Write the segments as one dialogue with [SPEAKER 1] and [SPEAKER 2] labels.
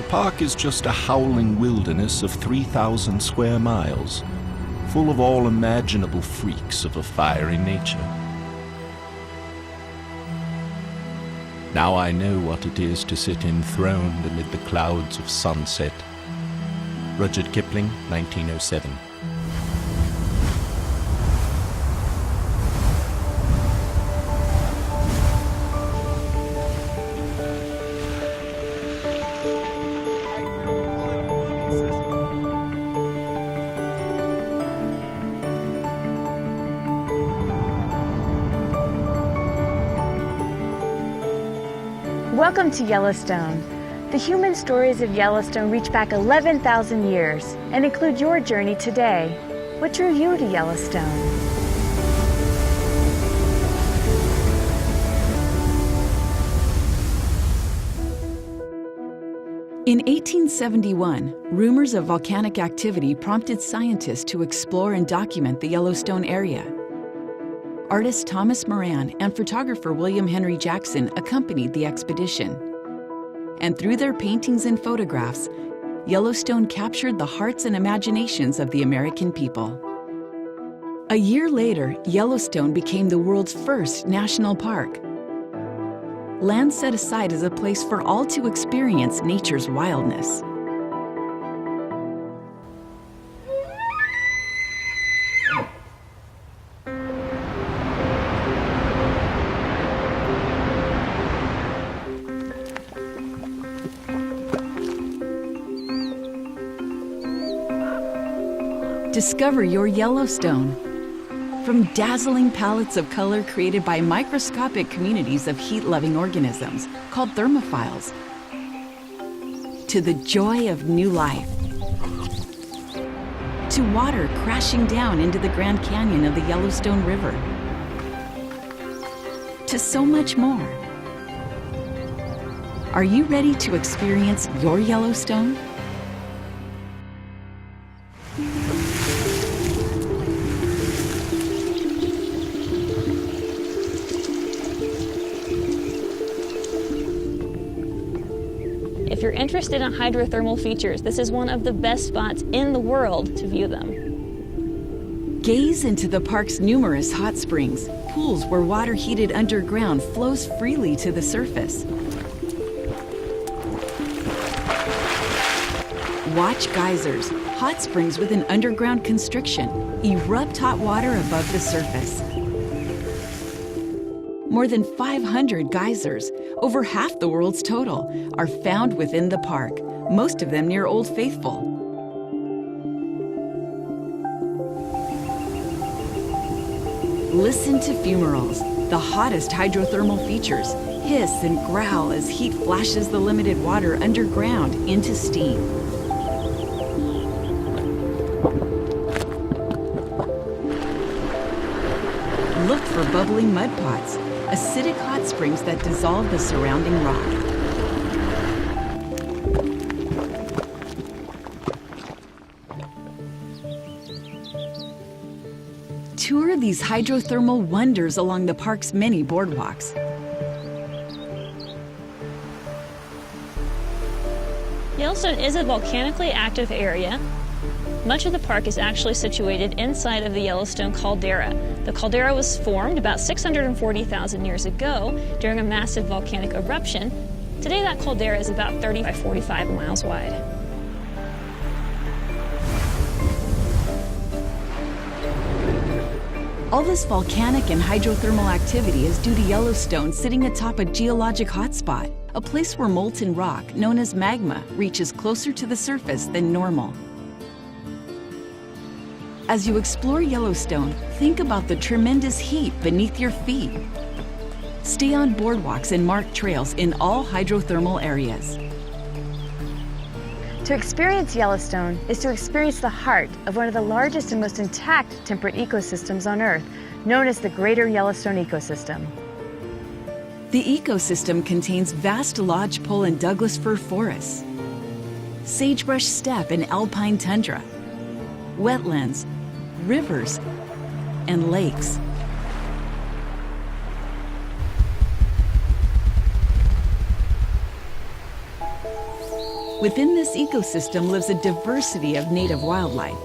[SPEAKER 1] park is just a howling wilderness of 3,000 square miles, full of all imaginable freaks of a fiery nature. Now I know what it is to sit enthroned amid the clouds of sunset. Rudyard Kipling, 1907.
[SPEAKER 2] Welcome to Yellowstone. The human stories of Yellowstone reach back 11,000 years and include your journey today. What drew you to Yellowstone?
[SPEAKER 3] In 1871, rumors of volcanic activity prompted scientists to explore and document the Yellowstone area. Artist Thomas Moran and photographer William Henry Jackson accompanied the expedition. And through their paintings and photographs, Yellowstone captured the hearts and imaginations of the American people. A year later, Yellowstone became the world's first national park. Land set aside as a place for all to experience nature's wildness. Discover your Yellowstone. From dazzling palettes of color created by microscopic communities of heat-loving organisms called thermophiles, to the joy of new life, to water crashing down into the Grand Canyon of the Yellowstone River, to so much more. Are you ready to experience your Yellowstone?
[SPEAKER 4] If you're interested in hydrothermal features, this is one of the best spots in the world to view them.
[SPEAKER 3] Gaze into the park's numerous hot springs, pools where water heated underground flows freely to the surface. Watch geysers, hot springs with an underground constriction, erupt hot water above the surface. More than 500 geysers, over half the world's total, are found within the park, most of them near Old Faithful. Listen to fumaroles, the hottest hydrothermal features, hiss and growl as heat flashes the limited water underground into steam. Look for bubbling mudpots, acidic hot springs that dissolve the surrounding rock. Tour these hydrothermal wonders along the park's many boardwalks.
[SPEAKER 4] Yellowstone is a volcanically active area. Much of the park is actually situated inside of the Yellowstone caldera. The caldera was formed about 640,000 years ago during a massive volcanic eruption. Today that caldera is about 30 by 45 miles wide.
[SPEAKER 3] All this volcanic and hydrothermal activity is due to Yellowstone sitting atop a geologic hotspot, a place where molten rock, known as magma, reaches closer to the surface than normal. As you explore Yellowstone, think about the tremendous heat beneath your feet. Stay on boardwalks and marked trails in all hydrothermal areas.
[SPEAKER 2] To experience Yellowstone is to experience the heart of one of the largest and most intact temperate ecosystems on Earth, known as the Greater Yellowstone Ecosystem.
[SPEAKER 3] The ecosystem contains vast lodgepole and Douglas fir forests, sagebrush steppe and alpine tundra, wetlands, rivers, and lakes. Within this ecosystem lives a diversity of native wildlife.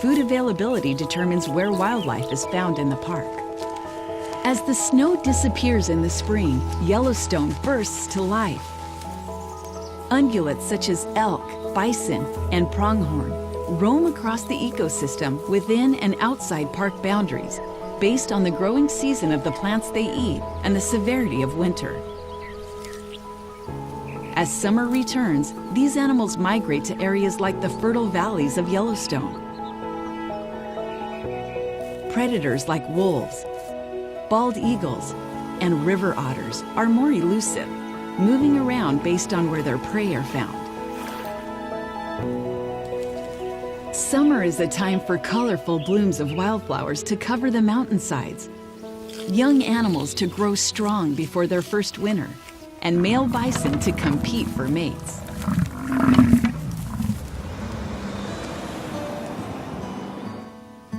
[SPEAKER 3] Food availability determines where wildlife is found in the park. As the snow disappears in the spring, Yellowstone bursts to life. Ungulates such as elk, bison, and pronghorn roam across the ecosystem within and outside park boundaries, based on the growing season of the plants they eat and the severity of winter. As summer returns, these animals migrate to areas like the fertile valleys of Yellowstone. Predators like wolves, bald eagles, and river otters are more elusive, moving around based on where their prey are found. Summer is a time for colorful blooms of wildflowers to cover the mountainsides, young animals to grow strong before their first winter, and male bison to compete for mates.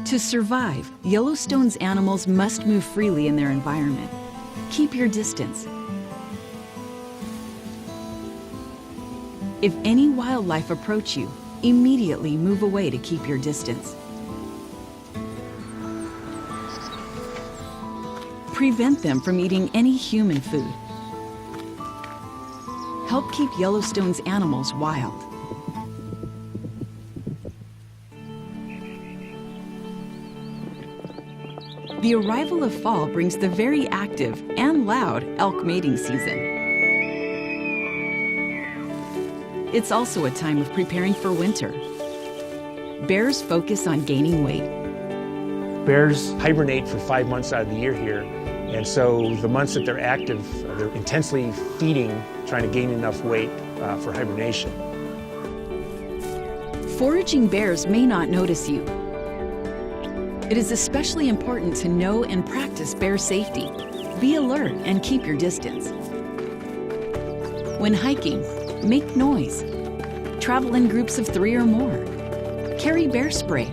[SPEAKER 3] To survive, Yellowstone's animals must move freely in their environment. Keep your distance. If any wildlife approach you, immediately move away to keep your distance. Prevent them from eating any human food. Help keep Yellowstone's animals wild. The arrival of fall brings the very active and loud elk mating season. It's also a time of preparing for winter. Bears focus on gaining weight.
[SPEAKER 5] Bears hibernate for 5 months out of the year here, and so the months that they're active, they're intensely feeding, trying to gain enough weight for hibernation.
[SPEAKER 3] Foraging bears may not notice you. It is especially important to know and practice bear safety. Be alert and keep your distance. When hiking, make noise. Travel in groups of 3 or more. Carry bear spray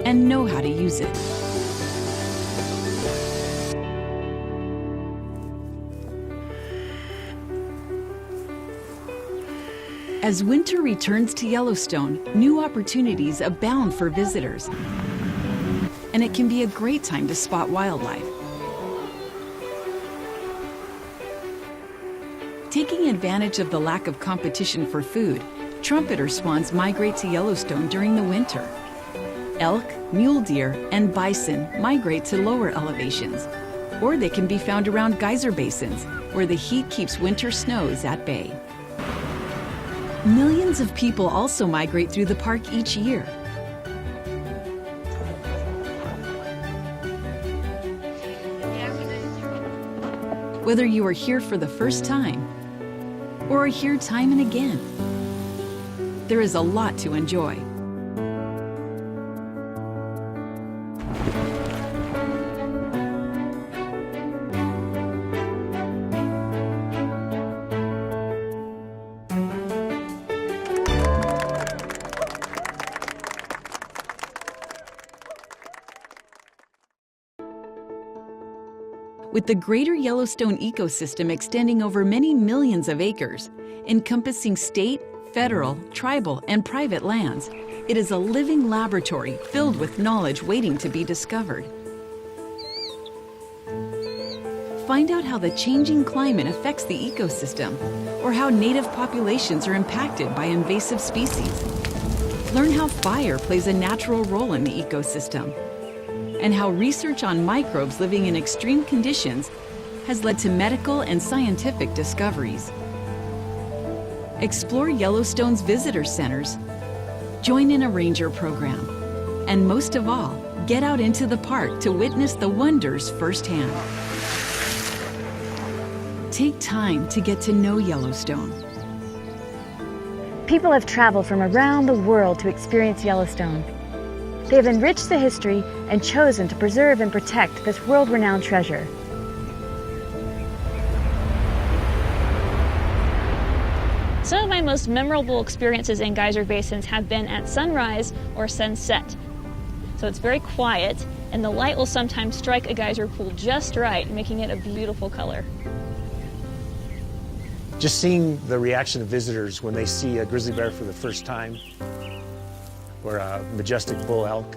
[SPEAKER 3] and know how to use it. As winter returns to Yellowstone, new opportunities abound for visitors. And it can be a great time to spot wildlife. Taking advantage of the lack of competition for food, trumpeter swans migrate to Yellowstone during the winter. Elk, mule deer, and bison migrate to lower elevations, or they can be found around geyser basins, where the heat keeps winter snows at bay. Millions of people also migrate through the park each year. Whether you are here for the first time or are here time and again, there is a lot to enjoy. With the greater Yellowstone ecosystem extending over many millions of acres, encompassing state, federal, tribal, and private lands, it is a living laboratory filled with knowledge waiting to be discovered. Find out how the changing climate affects the ecosystem, or how native populations are impacted by invasive species. Learn how fire plays a natural role in the ecosystem, and how research on microbes living in extreme conditions has led to medical and scientific discoveries. Explore Yellowstone's visitor centers, join in a ranger program, and most of all, get out into the park to witness the wonders firsthand. Take time to get to know Yellowstone.
[SPEAKER 2] People have traveled from around the world to experience Yellowstone. They have enriched the history and chosen to preserve and protect this world-renowned treasure.
[SPEAKER 4] Some of my most memorable experiences in geyser basins have been at sunrise or sunset. So it's very quiet, and the light will sometimes strike a geyser pool just right, making it a beautiful color.
[SPEAKER 5] Just seeing the reaction of visitors when they see a grizzly bear for the first time, or a majestic bull elk,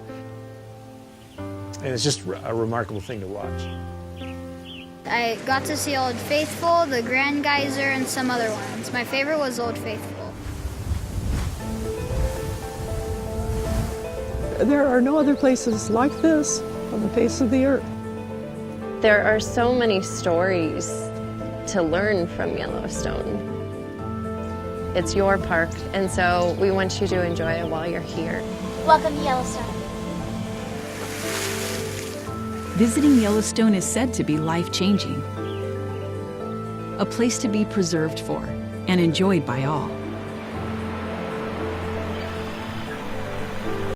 [SPEAKER 5] and it's just a remarkable thing to watch.
[SPEAKER 6] I got to see Old Faithful, the Grand Geyser, and some other ones. My favorite was Old Faithful.
[SPEAKER 7] There are no other places like this on the face of the earth.
[SPEAKER 8] There are so many stories to learn from Yellowstone. It's your park, and so we want you to enjoy it while you're here.
[SPEAKER 9] Welcome to Yellowstone.
[SPEAKER 3] Visiting Yellowstone is said to be life-changing. A place to be preserved for and enjoyed by all.